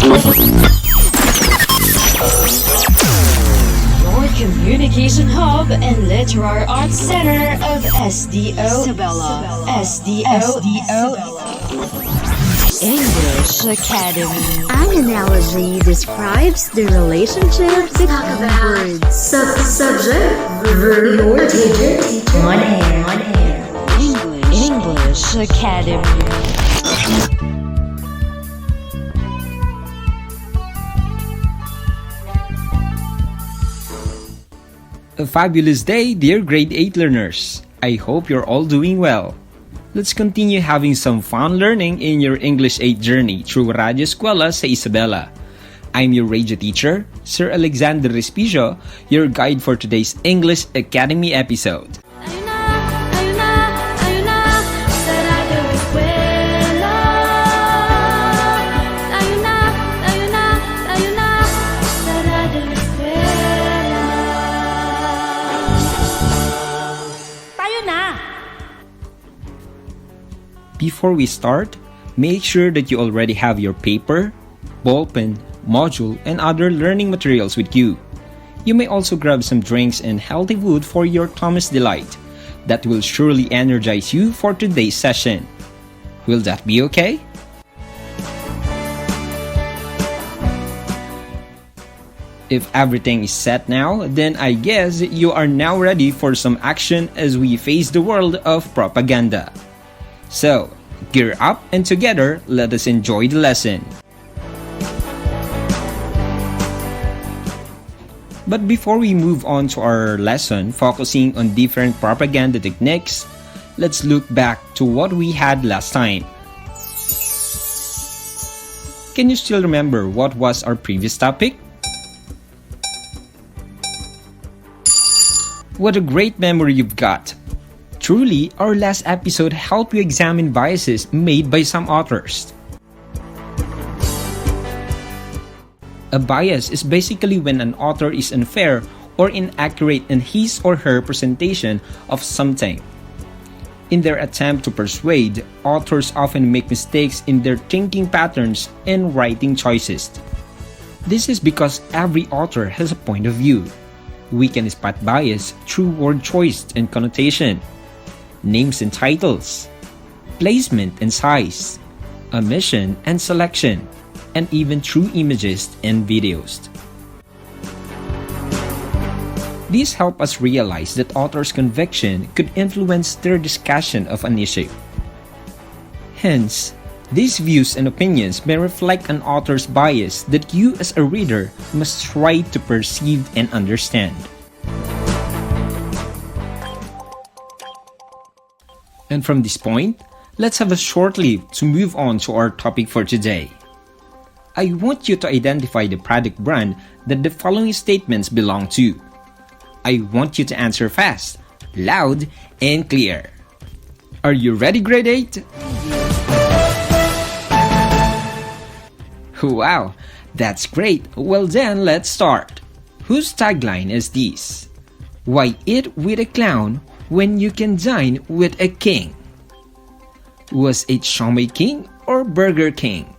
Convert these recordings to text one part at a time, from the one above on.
Your communication hub and literary arts center of Isabela. English Academy. An analogy describes the relationship between words. Subject, verb, or teacher. One hand. English Academy. A fabulous day, dear grade 8 learners. I hope you're all doing well. Let's continue having some fun learning in your English 8 journey through Radyo Eskwela sa Isabela. I'm your radio teacher, Sir Alexander Respicio, your guide for today's English Academy episode. Before we start, make sure that you already have your paper, ballpen, module, and other learning materials with you. You may also grab some drinks and healthy food for your Thomas delight. That will surely energize you for today's session. Will that be okay? If everything is set now, then I guess you are now ready for some action as we face the world of propaganda. So, gear up and together, let us enjoy the lesson. But before we move on to our lesson focusing on different propaganda techniques, let's look back to what we had last time. Can you still remember what was our previous topic? What a great memory you've got! Truly, our last episode helped you examine biases made by some authors. A bias is basically when an author is unfair or inaccurate in his or her presentation of something. In their attempt to persuade, authors often make mistakes in their thinking patterns and writing choices. This is because every author has a point of view. We can spot bias through word choice and connotation, names and titles, placement and size, omission and selection, and even through images and videos. These help us realize that authors' conviction could influence their discussion of an issue. Hence, these views and opinions may reflect an author's bias that you as a reader must try to perceive and understand. And from this point, let's have a short leap to move on to our topic for today. I want you to identify the product brand that the following statements belong to. I want you to answer fast, loud, and clear. Are you ready, grade 8? Wow, that's great. Well then, let's start. Whose tagline is this? Why eat with a clown when you can dine with a king? Was it Shomai King or Burger King?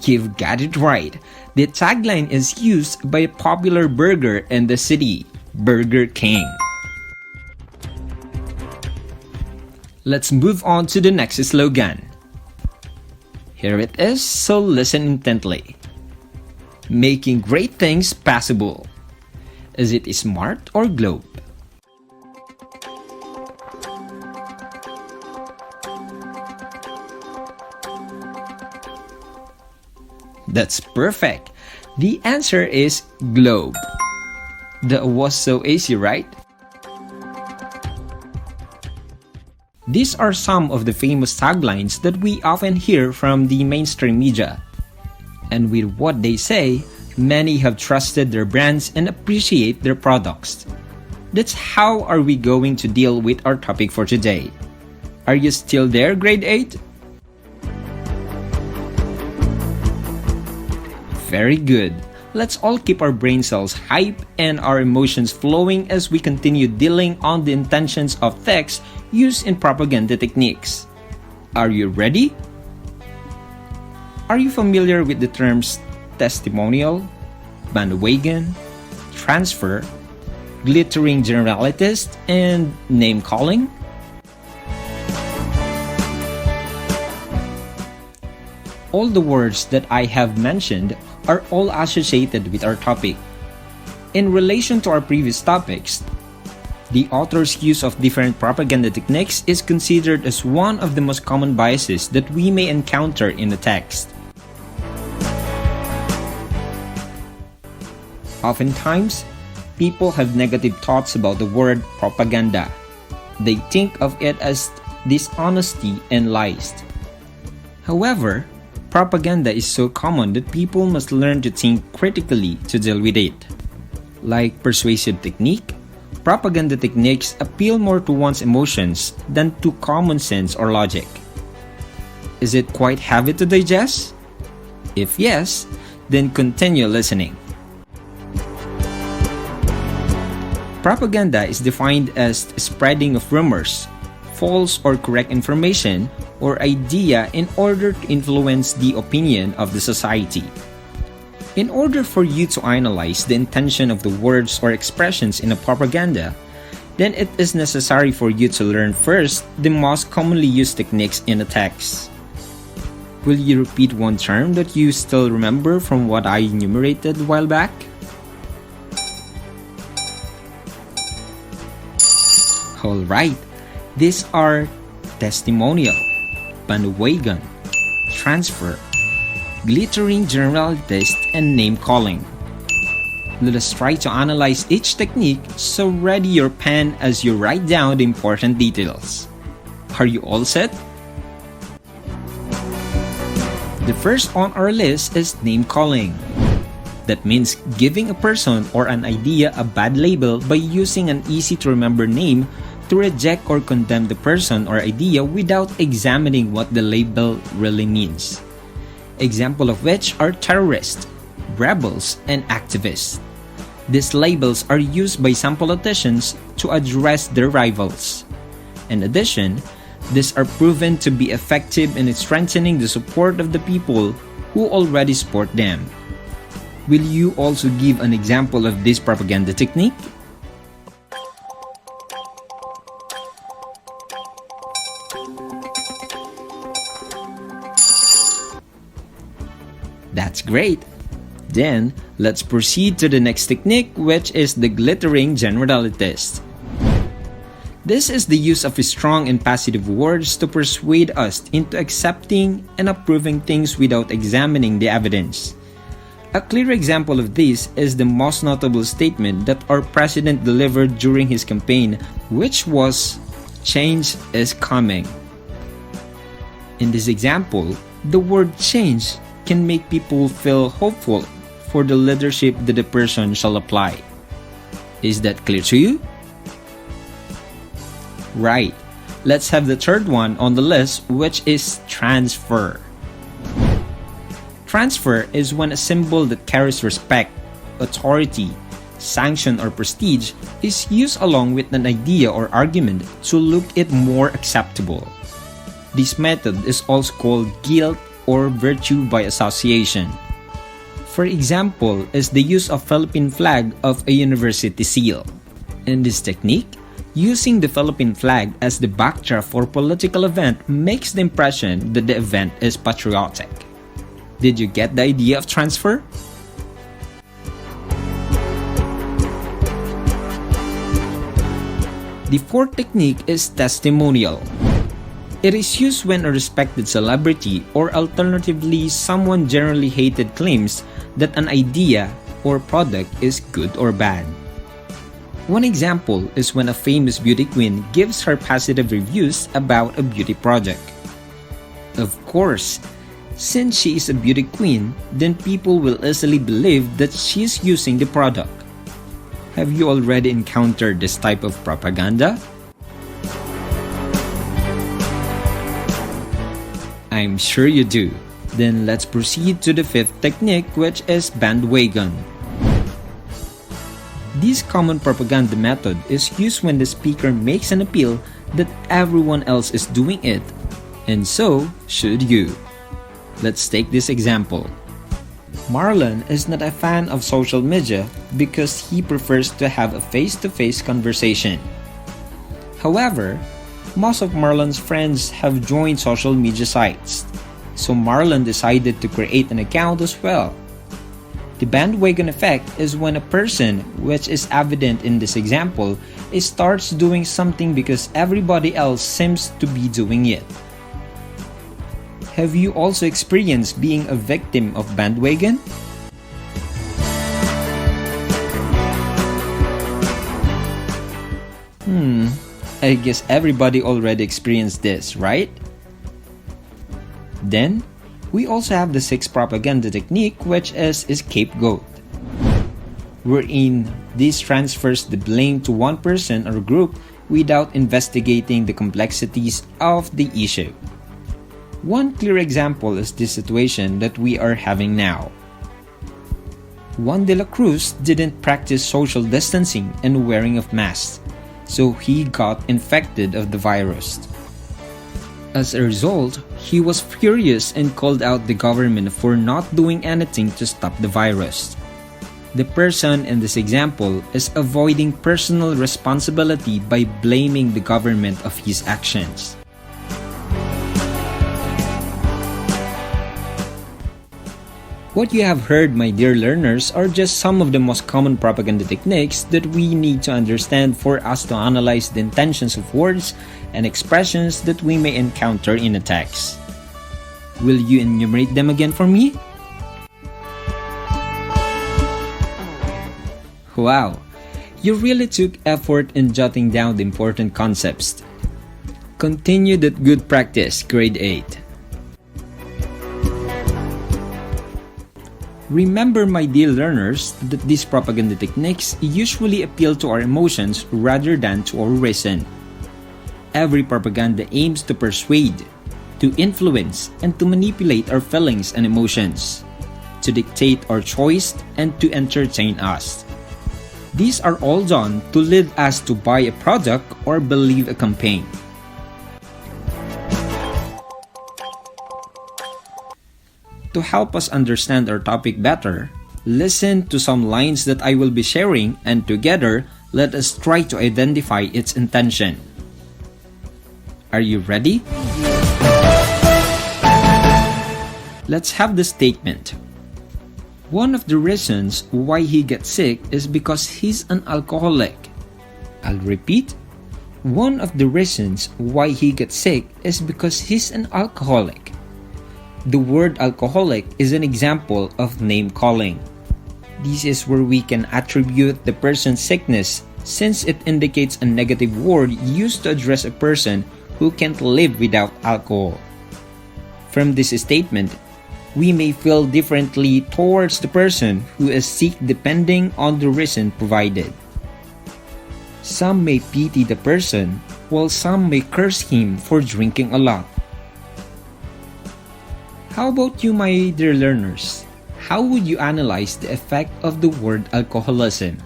You've got it right. The tagline is used by a popular burger in the city, Burger King. Let's move on to the next slogan. Here it is, so listen intently. Making great things possible. Is it smart or globe? That's perfect. The answer is globe. That was so easy, right? These are some of the famous taglines that we often hear from the mainstream media. And with what they say, many have trusted their brands and appreciate their products. That's how are we going to deal with our topic for today. Are you still there, grade 8? Very good. Let's all keep our brain cells hype and our emotions flowing as we continue dealing on the intentions of text used in propaganda techniques. Are you ready? Are you familiar with the terms testimonial, bandwagon, transfer, glittering generalist, and name calling? All the words that I have mentioned are all associated with our topic. In relation to our previous topics, the author's use of different propaganda techniques is considered as one of the most common biases that we may encounter in the text. Oftentimes, people have negative thoughts about the word propaganda. They think of it as dishonesty and lies. However, propaganda is so common that people must learn to think critically to deal with it. Like persuasive technique, propaganda techniques appeal more to one's emotions than to common sense or logic. Is it quite heavy to digest? If yes, then continue listening. Propaganda is defined as spreading of rumors, false or correct information, or idea in order to influence the opinion of the society. In order for you to analyze the intention of the words or expressions in a propaganda, then it is necessary for you to learn first the most commonly used techniques in a text. Will you repeat one term that you still remember from what I enumerated a while back? Alright, these are testimonial, bandwagon, transfer, glittering generalist, and name calling. Let us try to analyze each technique, so ready your pen as you write down the important details. Are you all set? The first on our list is name calling. That means giving a person or an idea a bad label by using an easy-to-remember name to reject or condemn the person or idea without examining what the label really means. Example of which are terrorists, rebels, and activists. These labels are used by some politicians to address their rivals. In addition, these are proven to be effective in strengthening the support of the people who already support them. Will you also give an example of this propaganda technique? That's great! Then, let's proceed to the next technique, which is the glittering generalist. This is the use of strong and positive words to persuade us into accepting and approving things without examining the evidence. A clear example of this is the most notable statement that our president delivered during his campaign, which was, "Change is coming." In this example, the word change can make people feel hopeful for the leadership that the person shall apply. Is that clear to you? Right. Let's have the third one on the list, which is transfer. Transfer is when a symbol that carries respect, authority, sanction, or prestige is used along with an idea or argument to look it more acceptable. This method is also called guilt or virtue by association. For example, is the use of Philippine flag of a university seal. In this technique, using the Philippine flag as the backdrop for political event makes the impression that the event is patriotic. Did you get the idea of transfer? The fourth technique is testimonial. It is used when a respected celebrity or alternatively someone generally hated claims that an idea or product is good or bad. One example is when a famous beauty queen gives her positive reviews about a beauty project. Of course, since she is a beauty queen, then people will easily believe that she is using the product. Have you already encountered this type of propaganda? I'm sure you do. Then let's proceed to the fifth technique, which is bandwagon. This common propaganda method is used when the speaker makes an appeal that everyone else is doing it, and so should you. Let's take this example. Marlon is not a fan of social media because he prefers to have a face-to-face conversation. However, most of Marlon's friends have joined social media sites, so Marlon decided to create an account as well. The bandwagon effect is when a person, which is evident in this example, starts doing something because everybody else seems to be doing it. Have you also experienced being a victim of bandwagon? I guess everybody already experienced this, right? Then, we also have the sixth propaganda technique, which is scapegoat, wherein this transfers the blame to one person or group without investigating the complexities of the issue. One clear example is this situation that we are having now. Juan de la Cruz didn't practice social distancing and wearing of masks, so he got infected of the virus. As a result, he was furious and called out the government for not doing anything to stop the virus. The person in this example is avoiding personal responsibility by blaming the government of his actions. What you have heard, my dear learners, are just some of the most common propaganda techniques that we need to understand for us to analyze the intentions of words and expressions that we may encounter in a text. Will you enumerate them again for me? Wow, you really took effort in jotting down the important concepts. Continue that good practice, grade 8. Remember, my dear learners, that these propaganda techniques usually appeal to our emotions rather than to our reason. Every propaganda aims to persuade, to influence, and to manipulate our feelings and emotions, to dictate our choice, and to entertain us. These are all done to lead us to buy a product or believe a campaign. To help us understand our topic better, listen to some lines that I will be sharing, and together, let us try to identify its intention. Are you ready? Let's have the statement. One of the reasons why he gets sick is because he's an alcoholic. I'll repeat. One of the reasons why he gets sick is because he's an alcoholic. The word alcoholic is an example of name calling. This is where we can attribute the person's sickness, since it indicates a negative word used to address a person who can't live without alcohol. From this statement, we may feel differently towards the person who is sick depending on the reason provided. Some may pity the person, while some may curse him for drinking a lot. How about you, my dear learners? How would you analyze the effect of the word alcoholism?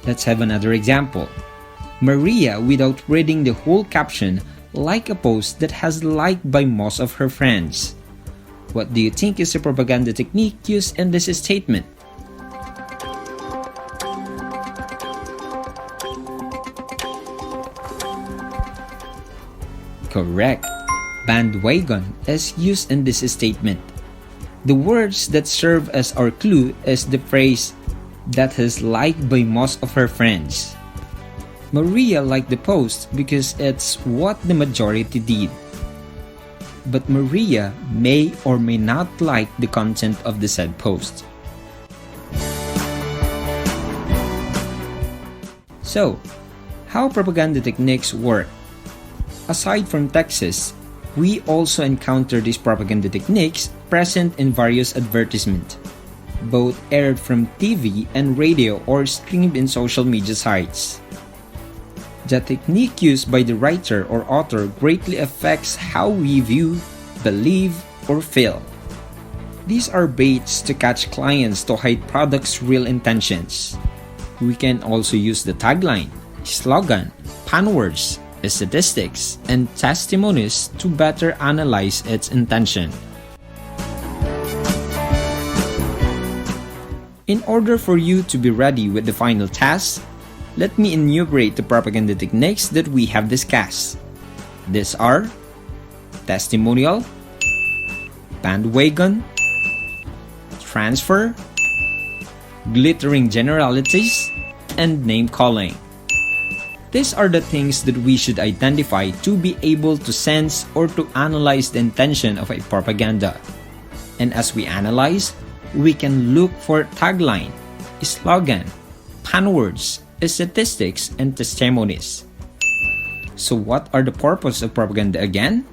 Let's have another example. Maria, without reading the whole caption, liked a post that has liked by most of her friends. What do you think is the propaganda technique used in this statement? Correct. Bandwagon is used in this statement. The words that serve as our clue is the phrase that is liked by most of her friends. Maria liked the post because it's what the majority did. But Maria may or may not like the content of the said post. So, how propaganda techniques work? Aside from texts, we also encounter these propaganda techniques present in various advertisements, both aired from TV and radio or streamed in social media sites. The technique used by the writer or author greatly affects how we view, believe, or feel. These are baits to catch clients to hide products' real intentions. We can also use the tagline, slogan, panwords, statistics, and testimonies to better analyze its intention. In order for you to be ready with the final task, let me enumerate the propaganda techniques that we have discussed. These are testimonial, bandwagon, transfer, glittering generalities, and name calling. These are the things that we should identify to be able to sense or to analyze the intention of a propaganda. And as we analyze, we can look for tagline, slogan, panwords, statistics, and testimonies. So what are the purpose of propaganda again?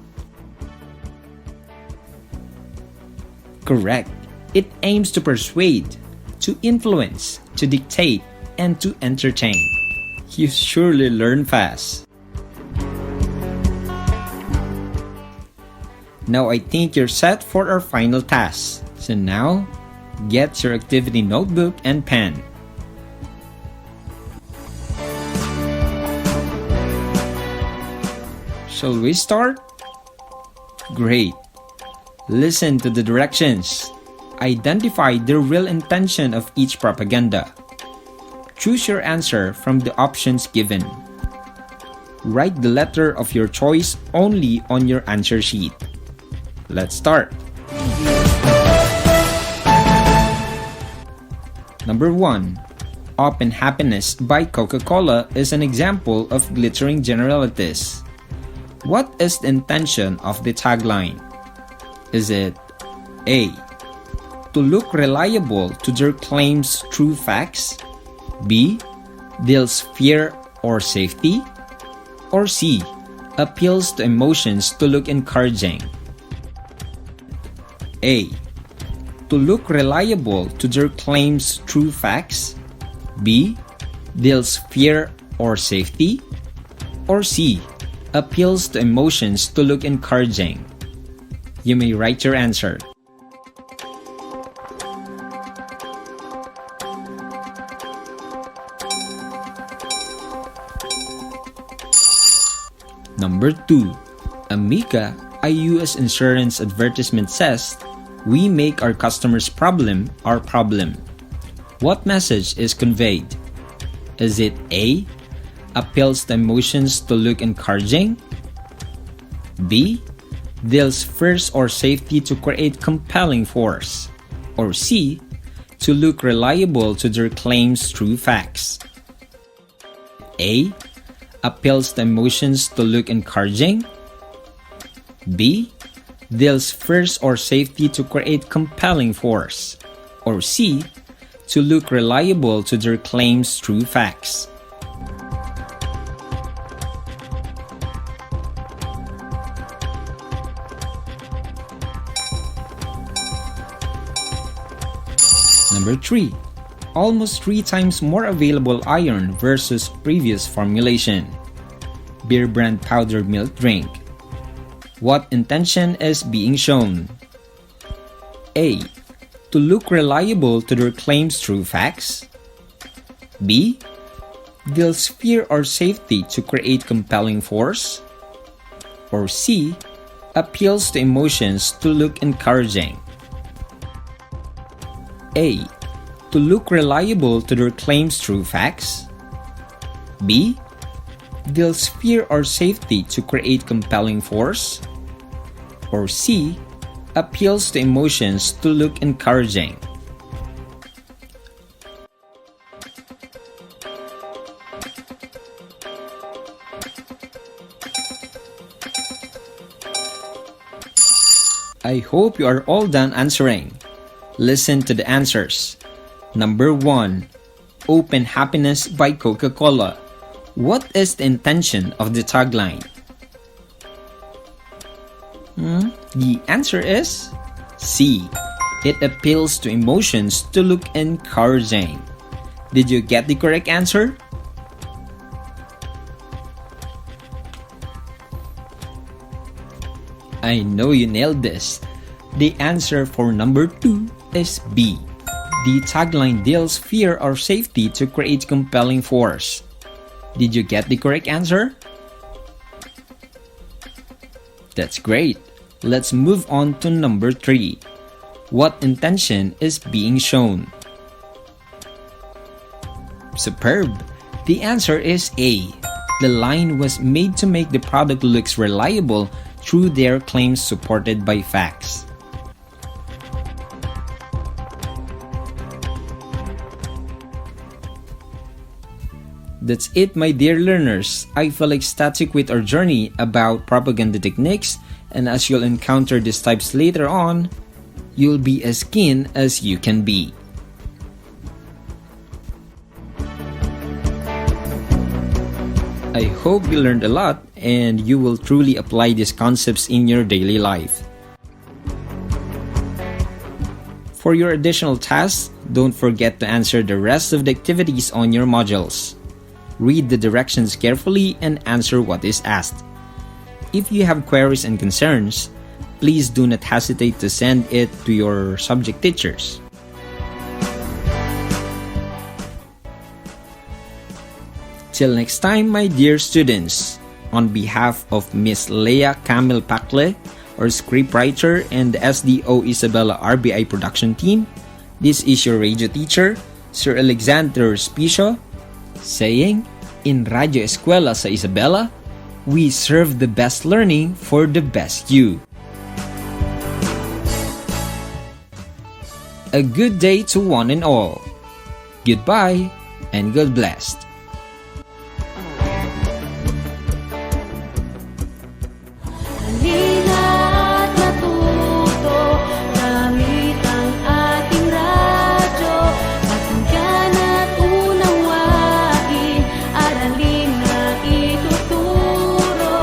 Correct. It aims to persuade, to influence, to dictate, and to entertain. You surely learn fast. Now I think you're set for our final task. So now, get your activity notebook and pen. Shall we start? Great. Listen to the directions. Identify the real intention of each propaganda. Choose your answer from the options given. Write the letter of your choice only on your answer sheet. Let's start. Number 1. Open Happiness by Coca-Cola is an example of glittering generalities. What is the intention of the tagline? Is it A. To look reliable to their claims through facts? B. Deals fear or safety? Or C. Appeals to emotions to look encouraging? A. To look reliable to their claims through facts? B. Deals fear or safety? Or C. Appeals to emotions to look encouraging? You may write your answer. Number 2. Amica, a US insurance advertisement says, "We make our customers' problem our problem." What message is conveyed? Is it A. Appeals to emotions to look encouraging? B. Deals first or safety to create compelling force? Or C. To look reliable to their claims through facts? A. Appeals to emotions to look encouraging? B. Deals first or safety to create compelling force? Or C. To look reliable to their claims through facts? Number 3. Almost 3 times more available iron versus previous formulation. Beer brand powdered milk drink. What intention is being shown? A. To look reliable to their claims through facts? B. Deals fear or safety to create compelling force? Or C. Appeals to emotions to look encouraging? A. To look reliable to their claims through facts? B. Deals fear or safety to create compelling force? Or C. Appeals to emotions to look encouraging? I hope you are all done answering. Listen to the answers. Number 1. Open Happiness by Coca-Cola. What is the intention of the tagline? The answer is C. It appeals to emotions to look encouraging. Did you get the correct answer? I know you nailed this. The answer for number 2 is B. The tagline deals fear or safety to create compelling force. Did you get the correct answer? That's great. Let's move on to number 3. What intention is being shown? Superb. The answer is A. The line was made to make the product looks reliable through their claims supported by facts. That's it, my dear learners. I feel ecstatic with our journey about propaganda techniques, and as you'll encounter these types later on, you'll be as keen as you can be. I hope you learned a lot and you will truly apply these concepts in your daily life. For your additional tasks, don't forget to answer the rest of the activities on your modules. Read the directions carefully and answer what is asked. If you have queries and concerns, please do not hesitate to send it to your subject teachers. Till next time, my dear students, on behalf of Miss Leah Camille Pakle, our scriptwriter, and the SDO Isabela RBI production team, this is your radio teacher, Sir Alexander Spicio, saying, in Radyo Eskwela sa Isabela, we serve the best learning for the best you. A good day to one and all. Goodbye and God bless. Halina't matuto, gamit ang ating radyo. Pakinggan at unawain, aralin na ituturo.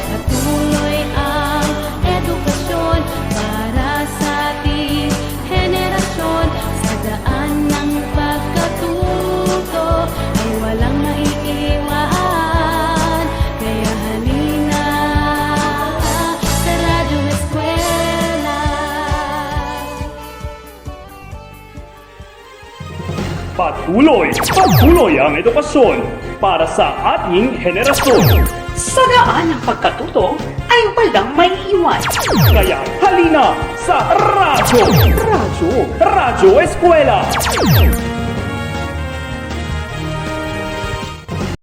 Patuloy ang edukasyon para sa ating henerasyon. Sa daan ng pagkatuto ay walang maiiwan. Kaya halina sa Radyo Eskwela. Patuloy ang edukasyon para sa ating henerasyon. Sa daan ng pagkatuto ay walang maiiwan. Kaya halina sa Radyo Eskwela.